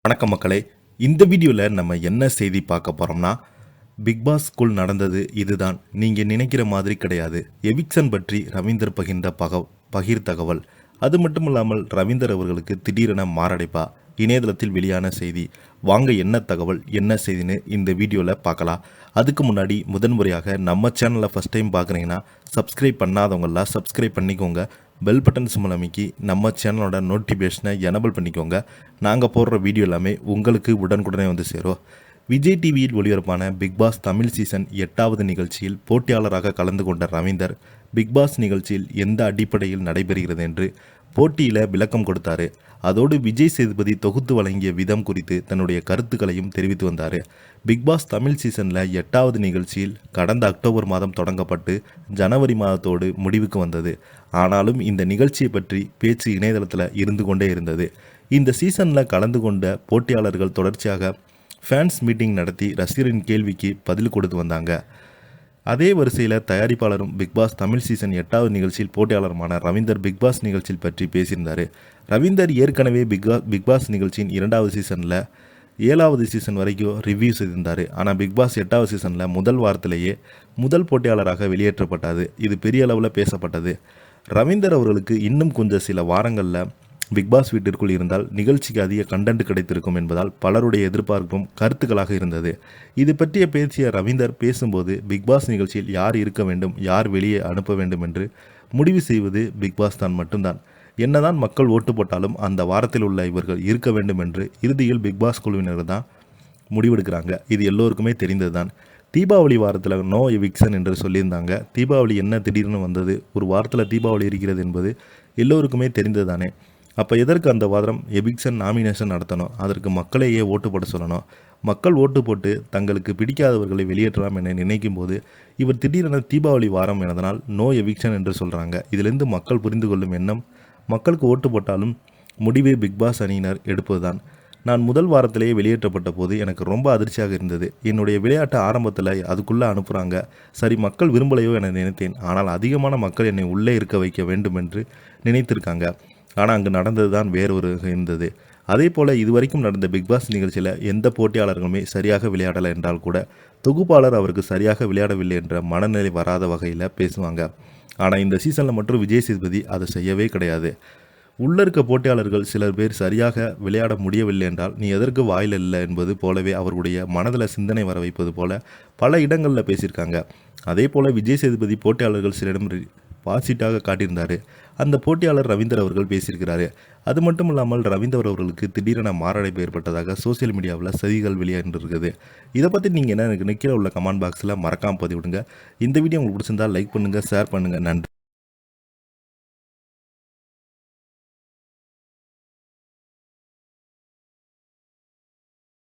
வணக்கம் மக்களே. இந்த வீடியோவில் நம்ம என்ன செய்தி பார்க்க போகிறோம்னா, பிக் பாஸ்க்குள் நடந்தது இதுதான், நீங்கள் நினைக்கிற மாதிரி கிடையாது. எவிக்சன் பற்றி ரவீந்தர் பகிர் தகவல். அது மட்டும் இல்லாமல் ரவீந்தர் அவர்களுக்கு திடீரென மாரடைப்பா, இணையதளத்தில் வெளியான செய்தி. வாங்க என்ன தகவல் என்ன செய்தின்னு இந்த வீடியோவில் பார்க்கலாம். அதுக்கு முன்னாடி முதன்முறையாக நம்ம சேனலை ஃபஸ்ட் டைம் பார்க்குறீங்கன்னா சப்ஸ்கிரைப் பண்ணாதவங்களாம் சப்ஸ்கிரைப் பண்ணிக்கோங்க. பெல் பட்டன் சிம்பல் அமைக்கி நம்ம சேனலோட நோட்டிஃபிகேஷனை எனபிள் பண்ணிக்கோங்க. நாங்கள் போடுற வீடியோ எல்லாமே உங்களுக்கு உடனுக்குடனே வந்து சேரும். விஜய் டிவியில் ஒளிபரப்பான பிக் பாஸ் தமிழ் சீசன் 8வது நிகழ்ச்சியில் போட்டியாளராக கலந்து கொண்ட ரவீந்தர் பிக் பாஸ் நிகழ்ச்சியில் எந்த அடிப்படையில் நடைபெறுகிறது என்று போட்டியில் விளக்கம் கொடுத்தாரு. அதோடு விஜய் சேதுபதி தொகுத்து வழங்கிய விதம் குறித்து தன்னுடைய கருத்துக்களையும் தெரிவித்து வந்தார். பிக் பாஸ் தமிழ் சீசனில் 8வது நிகழ்ச்சியில் கடந்த அக்டோபர் மாதம் தொடங்கப்பட்டு ஜனவரி மாதத்தோடு முடிவுக்கு வந்தது. ஆனாலும் இந்த நிகழ்ச்சியை பற்றி பேச்சு இணையதளத்தில் இருந்து கொண்டே இருந்தது. இந்த சீசனில் கலந்து கொண்ட போட்டியாளர்கள் தொடர்ச்சியாக ஃபேன்ஸ் மீட்டிங் நடத்தி ரசிகரின் கேள்விக்கு பதில் கொடுத்து வந்தாங்க. அதே வரிசையில் தயாரிப்பாளரும் பிக்பாஸ் தமிழ் சீசன் 8வது நிகழ்ச்சியில் போட்டியாளருமான ரவீந்தர் பிக்பாஸ் நிகழ்ச்சியில் பற்றி பேசியிருந்தார். ரவீந்தர் ஏற்கனவே பிக்பாஸ் நிகழ்ச்சியின் 2வது சீசனில் 7வது சீசன் வரைக்கும் ரிவ்யூ செய்திருந்தார். ஆனால் பிக்பாஸ் 8வது சீசனில் முதல் வாரத்திலேயே முதல் போட்டியாளராக வெளியேற்றப்பட்டது. இது பெரிய அளவில் பேசப்பட்டது. ரவீந்தர் அவர்களுக்கு இன்னும் கொஞ்சம் சில வாரங்களில் பிக்பாஸ் வீட்டிற்குள் இருந்தால் நிகழ்ச்சிக்கு அதிக கண்டென்ட் கிடைத்திருக்கும் என்பதால் பலருடைய எதிர்பார்ப்பும் கருத்துக்களாக இருந்தது. இது பற்றிய பேசிய ரவீந்தர் பேசும்போது பிக்பாஸ் நிகழ்ச்சியில் யார் இருக்க வேண்டும், யார் வெளியே அனுப்ப வேண்டும் என்று முடிவு செய்வது பிக்பாஸ் தான் மட்டும்தான். என்னதான் மக்கள் ஓட்டு போட்டாலும் அந்த வாரத்தில் உள்ள இவர்கள் இருக்க வேண்டும் என்று இறுதியில் பிக்பாஸ் குழுவினர் தான் முடிவெடுக்கிறாங்க. இது எல்லோருக்குமே தெரிந்தது தான். தீபாவளி வாரத்தில் நோ எவிக்சன் என்று சொல்லியிருந்தாங்க. தீபாவளி என்ன திடீர்னு வந்தது, ஒரு வாரத்தில் தீபாவளி இருக்கிறது என்பது எல்லோருக்குமே தெரிந்தது தானே. அப்போ எதற்கு அந்த வாரம் எவிக்சன் நாமினேஷன் நடத்தணும்? அதற்கு மக்களையே ஓட்டு போட சொல்லணும். மக்கள் ஓட்டு போட்டு தங்களுக்கு பிடிக்காதவர்களை வெளியேற்றலாம் என நினைக்கும் போது இவர் திடீரென தீபாவளி வாரம் எனதனால் நோ எவிக்சன் என்று சொல்கிறாங்க. இதிலிருந்து மக்கள் புரிந்து கொள்ளும் எண்ணம், மக்களுக்கு ஓட்டு போட்டாலும் முடிவை பிக்பாஸ் அணியினர் எடுப்பதுதான். நான் முதல் வாரத்திலேயே வெளியேற்றப்பட்ட போது எனக்கு ரொம்ப அதிர்ச்சியாக இருந்தது. என்னுடைய விளையாட்டு ஆரம்பத்தில் அதுக்குள்ளே அனுப்புகிறாங்க, சரி மக்கள் விரும்பலையோ என நினைத்தேன். ஆனால் அதிகமான மக்கள் என்னை உள்ளே இருக்க வைக்க வேண்டும் என்று நினைத்திருக்காங்க. ஆனால் அங்கு நடந்தது தான் வேறொரு இருந்தது. அதே போல் இதுவரைக்கும் நடந்த பிக்பாஸ் நிகழ்ச்சியில் எந்த போட்டியாளர்களுமே சரியாக விளையாடலை என்றால் கூட தொகுப்பாளர் அவருக்கு சரியாக விளையாடவில்லை என்ற மனநிலை வராத வகையில் பேசுவாங்க. ஆனால் இந்த சீசனில் மட்டும் விஜய் சேதுபதி அதை செய்யவே கிடையாது. உள்ளே இருக்க போட்டியாளர்கள் சிலர் பேர் சரியாக விளையாட முடியவில்லை என்றால் நீ எதற்கு வாயில் இல்லை என்பது போலவே அவருடைய மனதில் சிந்தனை வர வைப்பது போல பல இடங்களில் பேசியிருக்காங்க. அதே போல் விஜய் சேதுபதி போட்டியாளர்கள் சிலரிடம் பாசிட்டாக காட்டியிருந்தார். அந்த போட்டியாளர் ரவீந்தர் அவர்கள் பேசியிருக்கிறாரு. அது மட்டும் இல்லாமல் ரவீந்தர் அவர்களுக்கு திடீரென மாரடைப்பு ஏற்பட்டதாக சோசியல் மீடியாவில் செய்திகள் வெளியாகிருக்குது. இதை பற்றி நீங்கள் என்ன எனக்கு நிற்கிற உள்ள கமெண்ட் பாக்ஸில் மறக்காமல் பதிவிடுங்க. இந்த வீடியோ உங்களுக்கு பிடிச்சிருந்தால் லைக் பண்ணுங்கள், ஷேர் பண்ணுங்கள். நன்றி.